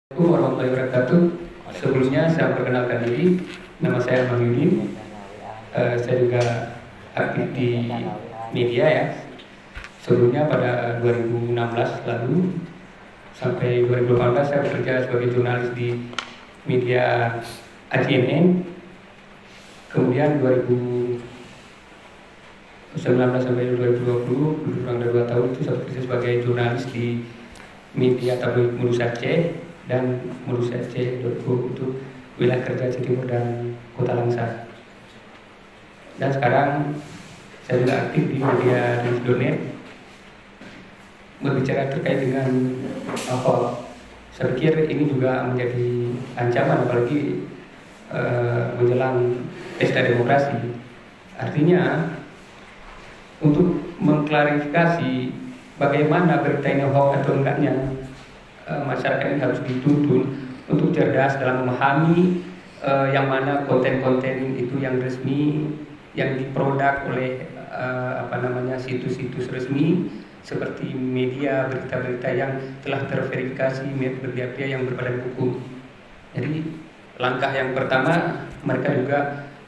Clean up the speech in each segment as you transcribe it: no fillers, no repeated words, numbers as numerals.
Assalamualaikum warahmatullahi wabarakatuh. Sebelumnya saya perkenalkan diri, nama saya Bang Yudin. Saya juga aktif di media ya. Sebelumnya pada 2016 lalu sampai 2018 saya bekerja sebagai jurnalis di media ACNN. Kemudian 2019 sampai 2020, kurang dari 2 tahun itu saya bekerja sebagai jurnalis di media tabloid Mulus Aceh dan Mulus Aceh.co untuk wilayah kerja Citimur dan Kota Langsa. Dan sekarang saya juga aktif di media Rilis.net berbicara terkait dengan apa. Saya pikir ini juga menjadi ancaman apalagi menjelang pesta demokrasi. Artinya untuk mengklarifikasi bagaimana berita ini hoax atau enggaknya, masyarakat ini harus dituntun untuk cerdas dalam memahami yang mana konten-konten itu yang resmi, yang diproduk oleh situs-situs resmi seperti media berita-berita yang telah terverifikasi media yang berbadan hukum. Jadi langkah yang pertama, mereka juga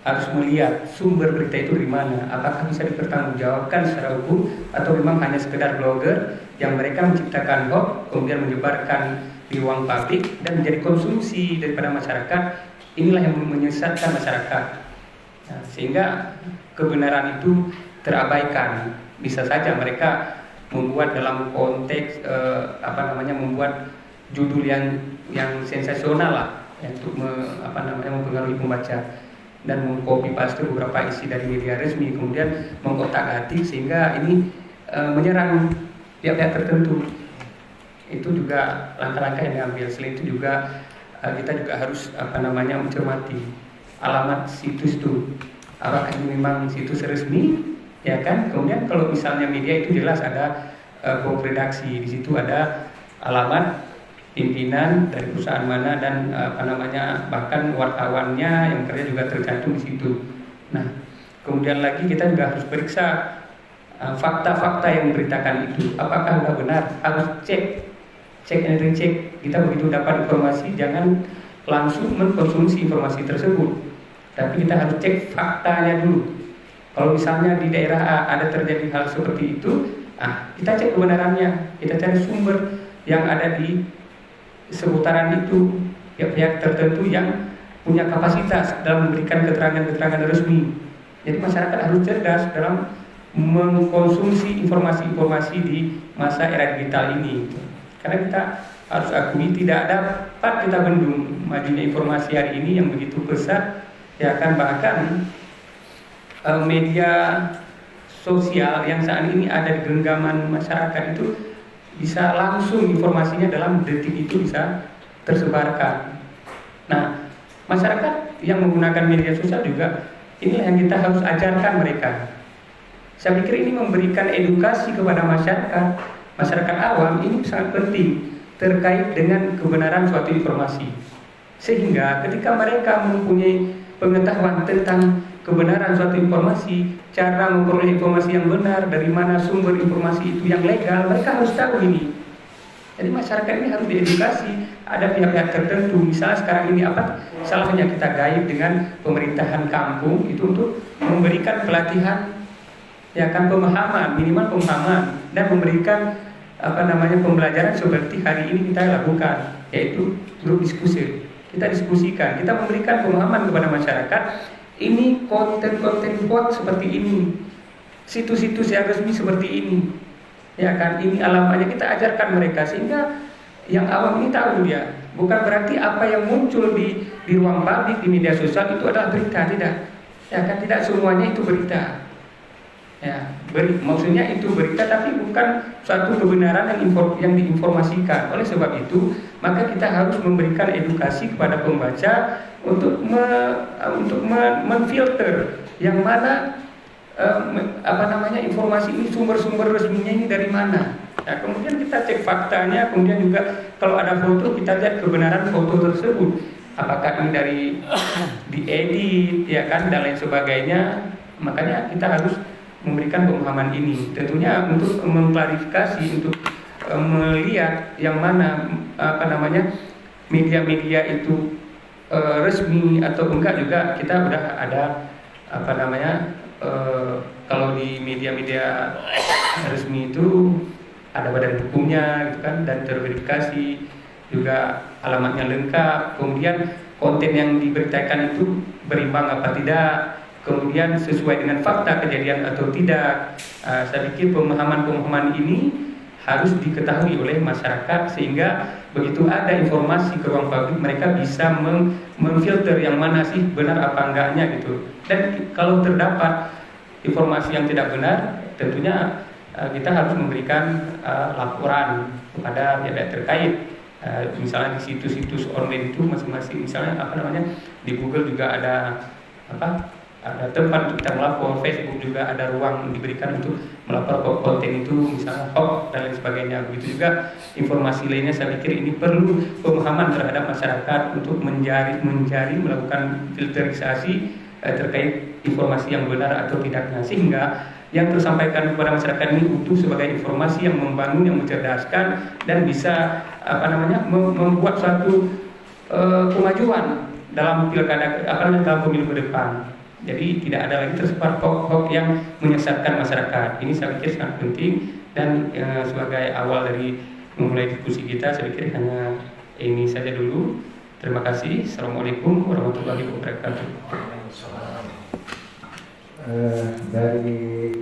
harus melihat sumber berita itu dari mana, apakah bisa dipertanggungjawabkan secara hukum atau memang hanya sekedar blogger yang mereka menciptakan hoax kemudian menyebarkan di ruang publik dan menjadi konsumsi daripada masyarakat. Inilah yang menyesatkan masyarakat. Nah, sehingga kebenaran itu terabaikan. Bisa saja mereka membuat dalam konteks membuat judul yang sensasional lah untuk mempengaruhi pembaca dan mengcopy paste beberapa isi dari media resmi kemudian mengotak-atik sehingga ini menyerang pihak-pihak tertentu. Itu juga langkah-langkah yang diambil. Selain itu juga kita juga harus mencermati alamat situs itu, apakah ini memang situs resmi, ya kan? Kemudian kalau misalnya media itu jelas ada blog redaksi, di situ ada alamat pimpinan dari perusahaan mana dan bahkan wartawannya yang kerja juga tercantum di situ. Nah, kemudian lagi kita juga harus periksa fakta-fakta yang diberitakan itu, apakah sudah benar. Harus cek and recheck. Kita begitu dapat informasi jangan langsung mengkonsumsi informasi tersebut, tapi kita harus cek faktanya dulu. Kalau misalnya di daerah A ada terjadi hal seperti itu, kita cek kebenarannya, kita cari sumber yang ada di seputaran itu, pihak-pihak tertentu yang punya kapasitas dalam memberikan keterangan-keterangan resmi. Jadi masyarakat harus cerdas dalam mengkonsumsi informasi-informasi di masa era digital ini. Karena kita harus akui tidak dapat kita bendung majunya informasi hari ini yang begitu pesat, ya kan, bahkan media sosial yang saat ini ada di genggaman masyarakat itu bisa langsung informasinya dalam detik itu bisa tersebarkan. Nah, masyarakat yang menggunakan media sosial juga inilah yang kita harus ajarkan mereka. Saya pikir ini memberikan edukasi kepada masyarakat awam ini sangat penting terkait dengan kebenaran suatu informasi. Sehingga ketika mereka mempunyai pengetahuan tentang kebenaran suatu informasi, cara memperoleh informasi yang benar, dari mana sumber informasi itu yang legal, mereka harus tahu ini. Jadi masyarakat ini harus diedukasi. Ada pihak-pihak tertentu, misalnya sekarang ini apa salahnya kita gaib dengan pemerintahan kampung itu untuk memberikan pelatihan, ya kan, pemahaman, minimal pemahaman, dan memberikan pembelajaran seperti hari ini kita lakukan, yaitu grup diskusi. Kita diskusikan, kita memberikan pemahaman kepada masyarakat. Ini konten-konten hoax seperti ini, situs-situs yang resmi seperti ini, ya kan, ini alamatnya. Kita ajarkan mereka sehingga yang awam ini tahu dia. Bukan berarti apa yang muncul di ruang publik, di media sosial itu adalah berita, tidak, ya kan, tidak semuanya itu berita. Ya, maksudnya itu berita tapi bukan suatu kebenaran yang diinformasikan. Oleh sebab itu, maka kita harus memberikan edukasi kepada pembaca untuk menfilter yang mana informasi ini, sumber-sumber resminya ini dari mana. Ya, kemudian kita cek faktanya, kemudian juga kalau ada foto kita lihat kebenaran foto tersebut. Apakah ini dari diedit, ya kan, dan lain sebagainya. Makanya kita harus memberikan pemahaman ini, tentunya untuk mengklarifikasi, untuk melihat yang mana media-media itu resmi atau enggak juga kita udah ada apa namanya, kalau di media-media resmi itu ada badan hukumnya gitu kan, dan terverifikasi juga, alamatnya lengkap, kemudian konten yang diberitakan itu berimbang apa tidak, kemudian sesuai dengan fakta kejadian atau tidak. Saya pikir pemahaman-pemahaman ini harus diketahui oleh masyarakat, sehingga begitu ada informasi ke ruang publik mereka bisa memfilter yang mana sih benar apa enggaknya gitu. Dan kalau terdapat informasi yang tidak benar, tentunya kita harus memberikan laporan kepada pihak terkait. Misalnya di situs-situs online itu masing-masing, misalnya apa namanya, di Google juga ada ada tempat untuk kita melapor, Facebook juga ada ruang diberikan untuk melapor konten itu misalnya hoax dan lain sebagainya. Begitu juga informasi lainnya. Saya pikir ini perlu pemahaman terhadap masyarakat untuk mencari melakukan filterisasi terkait informasi yang benar atau tidaknya, sehingga yang tersampaikan kepada masyarakat ini utuh sebagai informasi yang membangun, yang mencerdaskan, dan bisa apa namanya, membuat suatu kemajuan dalam pilkada, dalam pemilu ke depan. Jadi tidak ada lagi tersebar hoax yang menyesatkan masyarakat. Ini saya pikir sangat penting, dan sebagai awal dari memulai diskusi kita, saya pikir hanya ini saja dulu. Terima kasih. Assalamualaikum warahmatullahi wabarakatuh. Dari